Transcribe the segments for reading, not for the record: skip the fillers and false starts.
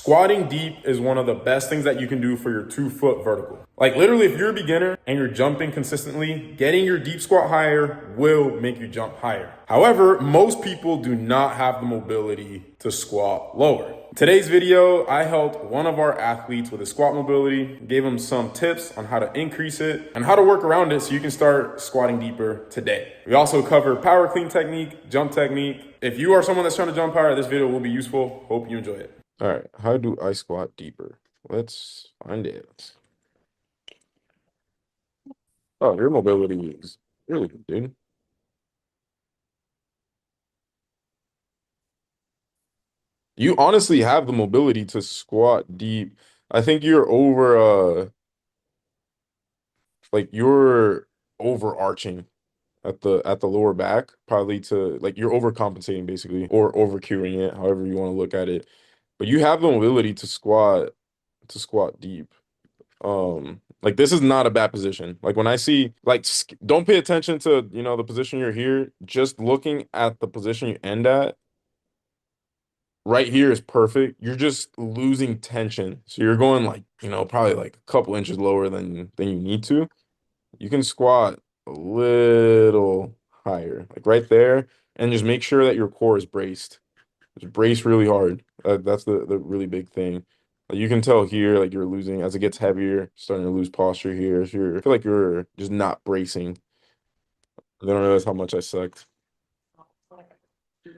Squatting deep is one of the best things that you can do for your 2 foot vertical. Like literally, if you're a beginner and you're jumping consistently, getting your deep squat higher will make you jump higher. However, most people do not have the mobility to squat lower. In today's video, I helped one of our athletes with his squat mobility, gave him some tips on how to increase it and how to work around it so you can start squatting deeper today. We also cover power clean technique, jump technique. If you are someone that's trying to jump higher, this video will be useful. Hope you enjoy it. All right, how do I squat deeper? Let's find it. Oh, your mobility is really good, dude. You honestly have the mobility to squat deep. I think you're like you're overarching at the lower back, probably to like you're overcompensating basically, or over cueing it, however you want to look at it. But you have the mobility to squat deep. Like this is not a bad position. Like when I see like don't pay attention to, the position you're here, just looking at the position you end at right here is perfect. You're just losing tension. So you're going like, probably like a couple inches lower than you need to. You can squat a little higher, like right there, and just make sure that your core is braced. Just brace really hard. That's the really big thing. Like you can tell here, like you're losing as it gets heavier, starting to lose posture here. So I feel like you're just not bracing. I don't realize how much I sucked. You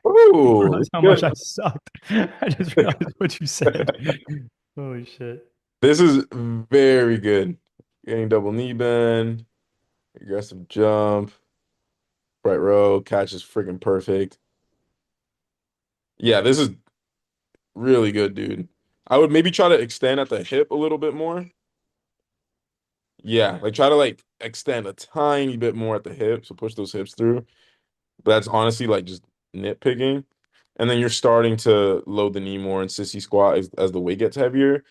Ooh, realize how much good. I sucked. I just realized what you said. Holy shit. This is very good. Getting double knee bend, aggressive jump, right row, catch is freaking perfect. Yeah, this is really good, dude. I would maybe try to extend at the hip a little bit more. Yeah, like try to like extend a tiny bit more at the hip, so push those hips through. But that's honestly like just nitpicking. And then you're starting to load the knee more in sissy squat as the weight gets heavier.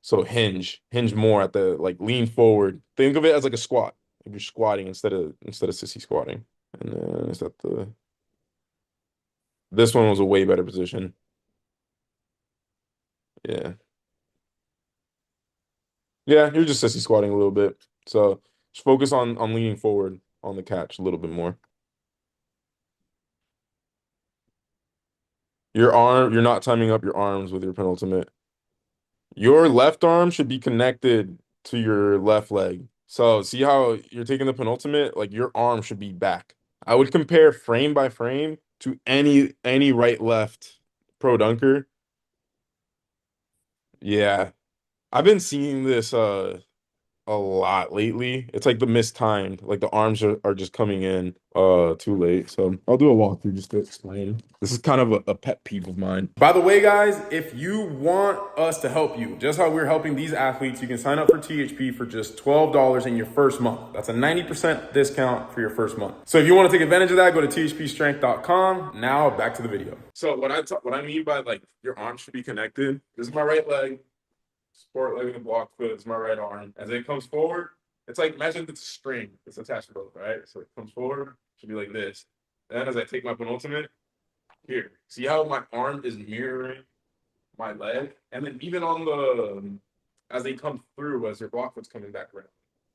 So hinge more at the like lean forward. Think of it as like a squat. Like you're squatting instead of sissy squatting. And then is that this one was a way better position. Yeah. Yeah, you're just sissy squatting a little bit. So just focus on leaning forward on the catch a little bit more. You're not timing up your arms with your penultimate. Your left arm should be connected to your left leg. So see how you're taking the penultimate? Like your arm should be back. I would compare frame by frame to any right left pro dunker. Yeah. I've been seeing this a lot lately. It's like the mistimed, like the arms are just coming in too late. So I'll do a walkthrough just to explain. This is kind of a pet peeve of mine. By the way, guys, if you want us to help you, just how we're helping these athletes, you can sign up for THP for just $12 in your first month. That's a 90% discount for your first month. So if you want to take advantage of that, go to thpstrength.com. Now back to the video. So what I mean by like your arms should be connected. This is my right leg. Support leg in the block foot. This is my right arm. As it comes forward, it's like imagine it's a string. It's attached to both, right? So it comes forward, should be like this. Then as I take my penultimate, here. See how my arm is mirroring my leg? And then even on the as they come through, as your block foot's coming back around,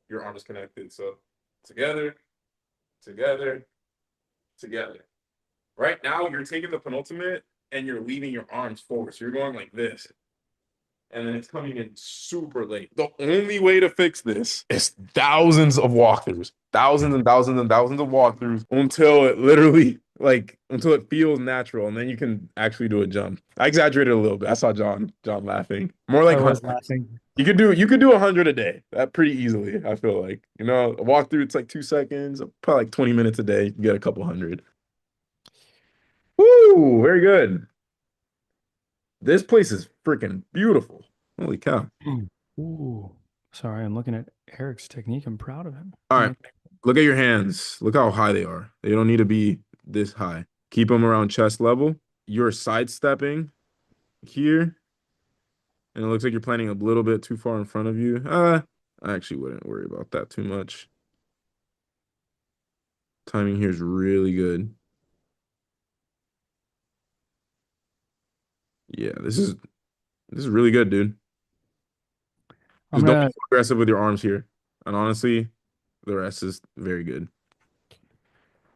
your arm is connected. So together, together, together. Right now, you're taking the penultimate and you're leaving your arms forward. So you're going like this. And then it's coming in super late. The only way to fix this is thousands of walkthroughs, thousands and thousands and thousands of walkthroughs until it literally until it feels natural, and then you can actually do a jump. I exaggerated a little bit. I saw John laughing. More like I was hundreds. laughing. You could do 100 a day. That pretty easily. I feel like a walkthrough. It's like 2 seconds, probably like 20 minutes a day. You can get a couple hundred. Woo! Very good. This place is freaking beautiful. Holy cow. Ooh. Sorry, I'm looking at Eric's technique. I'm proud of him. All right. Look at your hands. Look how high they are. They don't need to be this high. Keep them around chest level. You're sidestepping here. And it looks like you're planning a little bit too far in front of you. I actually wouldn't worry about that too much. Timing here is really good. Yeah, this is really good, dude. I'm Just don't be gonna too aggressive with your arms here. And honestly, the rest is very good.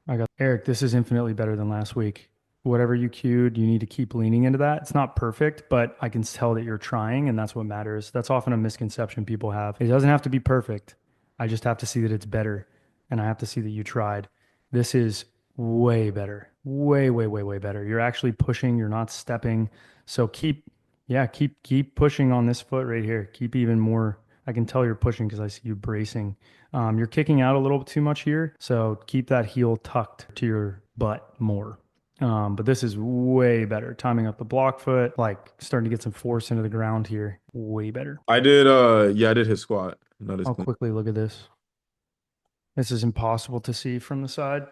I got Eric, this is infinitely better than last week. Whatever you cued, you need to keep leaning into that. It's not perfect, but I can tell that you're trying, and that's what matters. That's often a misconception people have. It doesn't have to be perfect. I just have to see that it's better, and I have to see that you tried. This is way better. Way, way, way, way better. You're actually pushing, you're not stepping. So keep pushing on this foot right here. Keep even more. I can tell you're pushing because I see you bracing. You're kicking out a little too much here, so keep that heel tucked to your butt more. But this is way better. Timing up the block foot, like starting to get some force into the ground here. Way better. I did yeah, I did his squat. Not his I'll clean. quickly look at this. This is impossible to see from the side.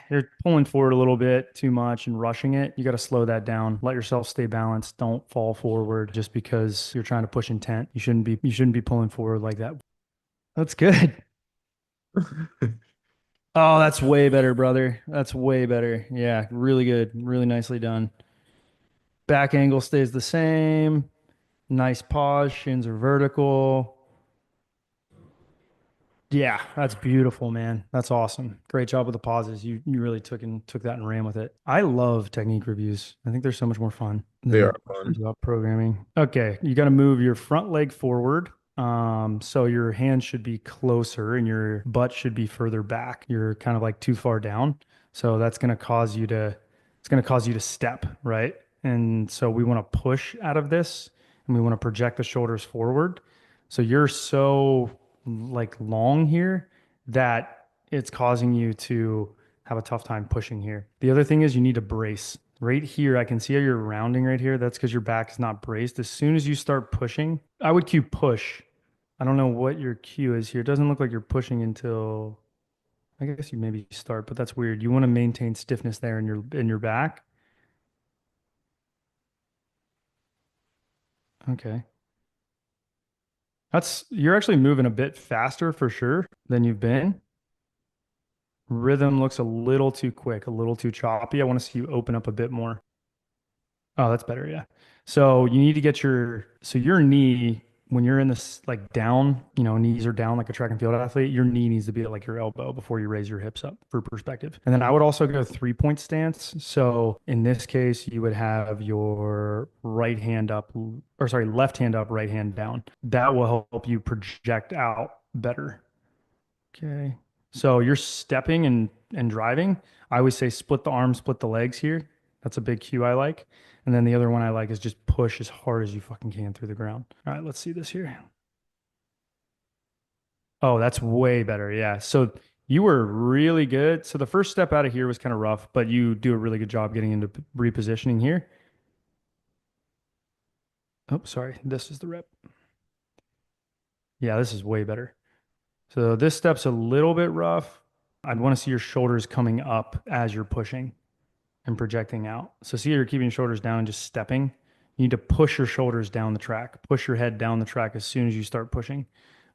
You're pulling forward a little bit too much and rushing it. You got to slow that down. Let yourself stay balanced. Don't fall forward just because you're trying to push intent. You shouldn't be pulling forward like that. That's good. Oh, that's way better, brother. That's way better. Yeah, really good. Really nicely done. Back angle stays the same. Nice pause. Shins are vertical. Yeah, that's beautiful, man. That's awesome. Great job with the pauses. You really took that and ran with it. I love technique reviews. I think they're so much more fun They than are fun. about programming. Okay, you got to move your front leg forward. So your hands should be closer and your butt should be further back. You're kind of like too far down. So that's going to cause you to it's going to cause you to step, right? And so we want to push out of this and we want to project the shoulders forward. So you're so like long here that it's causing you to have a tough time pushing here. The other thing is you need to brace. Right here, I can see how you're rounding right here. That's because your back is not braced. As soon as you start pushing, I would cue push. I don't know what your cue is here. It doesn't look like you're pushing until I guess you maybe start, but that's weird. You want to maintain stiffness there in your back. Okay. That's you're actually moving a bit faster for sure than you've been. Rhythm looks a little too quick, a little too choppy. I want to see you open up a bit more. Oh, that's better. Yeah. So you need to get your knee, when you're in this like down, knees are down like a track and field athlete, your knee needs to be at like your elbow before you raise your hips up for perspective. And then I would also go 3-point stance. So in this case, you would have your right hand up, or sorry, left hand up, right hand down. That will help you project out better. Okay. So you're stepping and driving. I always say split the arms, split the legs here. That's a big cue I like. And then the other one I like is just push as hard as you fucking can through the ground. All right, let's see this here. Oh, that's way better. Yeah. So you were really good. So the first step out of here was kind of rough, but you do a really good job getting into repositioning here. Oh, sorry. This is the rep. Yeah, this is way better. So this step's a little bit rough. I'd want to see your shoulders coming up as you're pushing and projecting out. So see, you're keeping your shoulders down and just stepping. You need to push your shoulders down the track, push your head down the track as soon as you start pushing.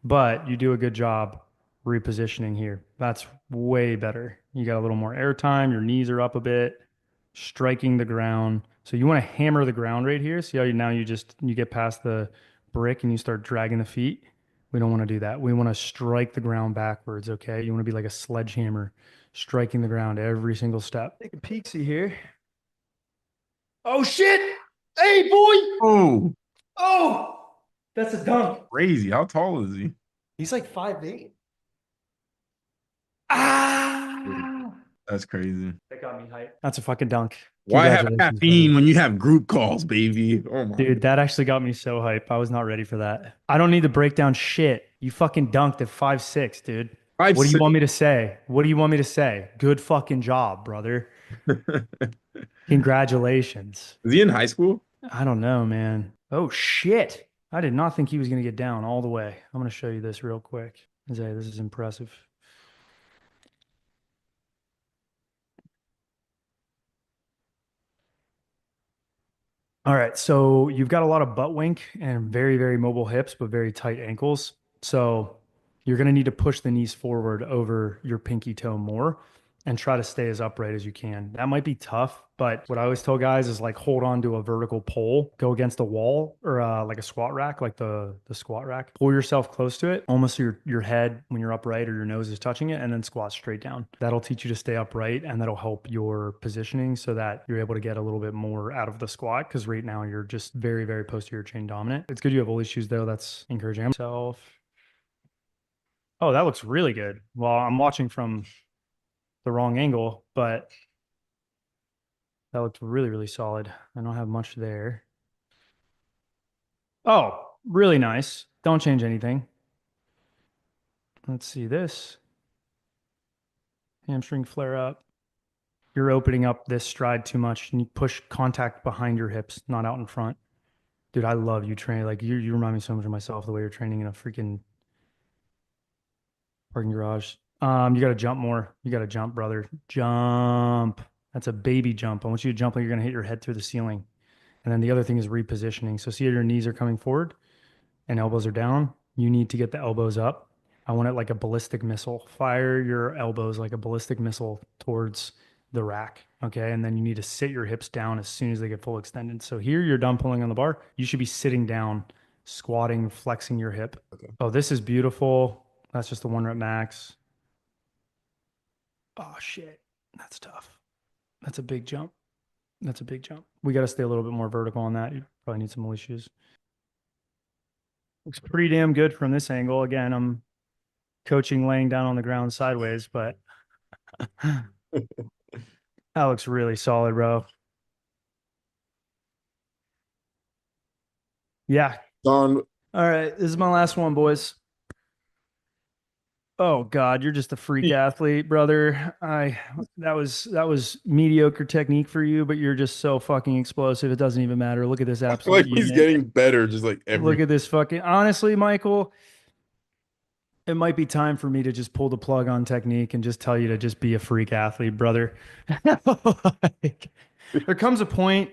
But you do a good job repositioning here. That's way better. You got a little more air time. Your knees are up a bit, striking the ground. So you want to hammer the ground right here. See how you get past the brick and you start dragging the feet. We don't want to do that. We want to strike the ground backwards, okay? You want to be like a sledgehammer, striking the ground every single step. Take a peeksy here. Oh shit! Hey boy! Oh, Oh, that's a dunk. crazy. How tall is he? He's like 5'8". Ah! That's crazy. That got me hyped. That's a fucking dunk. Why have Congratulations, caffeine brother. when you have group calls, baby? Oh my Dude, God. that actually got me so hyped. I was not ready for that. I don't need to break down shit. You fucking dunked at 5'6", dude. Five What do you six. want me to say? What do you want me to say? Good fucking job, brother. Congratulations. Is he in high school? I don't know, man. Oh shit. I did not think he was going to get down all the way. I'm going to show you this real quick. Isaiah, this is impressive. All right, so you've got a lot of butt wink and very, very mobile hips, but very tight ankles. So you're going to need to push the knees forward over your pinky toe more. and try to stay as upright as you can. That might be tough, but what I always tell guys is like hold on to a vertical pole, go against a wall or like a squat rack, like the squat rack. Pull yourself close to it, almost so your head when you're upright or your nose is touching it, and then squat straight down. That'll teach you to stay upright, and that'll help your positioning so that you're able to get a little bit more out of the squat, because right now you're just very, very posterior chain dominant. It's good you have ollie shoes though. That's encouraging. Myself. Oh, that looks really good. Well, I'm watching from the wrong angle, but that looked really, really solid. I don't have much there. Oh, really nice. Don't change anything. Let's see this. Hamstring flare up. You're opening up this stride too much and you push contact behind your hips, not out in front. Dude, I love you training. Like you remind me so much of myself the way you're training in a freaking parking garage. You got to jump more. You got to jump, brother. Jump. That's a baby jump. I want you to jump like you're going to hit your head through the ceiling. And then the other thing is repositioning. So see how your knees are coming forward and elbows are down. You need to get the elbows up. I want it like a ballistic missile. Fire your elbows like a ballistic missile towards the rack. Okay. And then you need to sit your hips down as soon as they get full extended. So here you're done pulling on the bar. You should be sitting down, squatting, flexing your hip. Okay. Oh, this is beautiful. That's just the 1 rep max. Oh, shit. That's tough. That's a big jump. That's a big jump. We got to stay a little bit more vertical on that. You probably need some ollie shoes. Looks pretty damn good from this angle. Again, I'm coaching laying down on the ground sideways, but that looks really solid, bro. Yeah. Don, All right. This is my last one, boys. Oh God, you're just a freak athlete, brother. That was mediocre technique for you, but you're just so fucking explosive. It doesn't even matter. Look at this I feel absolute like he's unit. getting better, just like every. Look at this fucking. Honestly, Michael, it might be time for me to just pull the plug on technique and just tell you to just be a freak athlete, brother. Like, there comes a point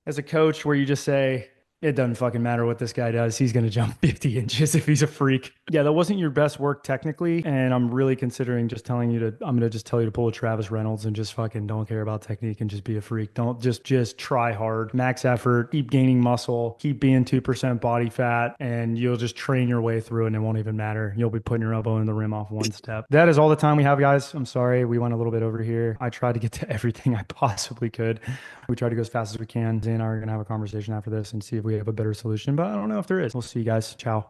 as a coach where you just say, it doesn't fucking matter what this guy does. He's going to jump 50 inches if he's a freak. Yeah, that wasn't your best work technically. And I'm really considering just telling you to, I'm going to just tell you to pull a Travis Reynolds and just fucking don't care about technique and just be a freak. Don't just try hard, max effort, keep gaining muscle, keep being 2% body fat, and you'll just train your way through it and it won't even matter. You'll be putting your elbow in the rim off one step. That is all the time we have, guys. I'm sorry. We went a little bit over here. I tried to get to everything I possibly could. We tried to go as fast as we can. Zay and I are going to have a conversation after this and see if we have a better solution, but I don't know if there is. We'll see you guys. Ciao.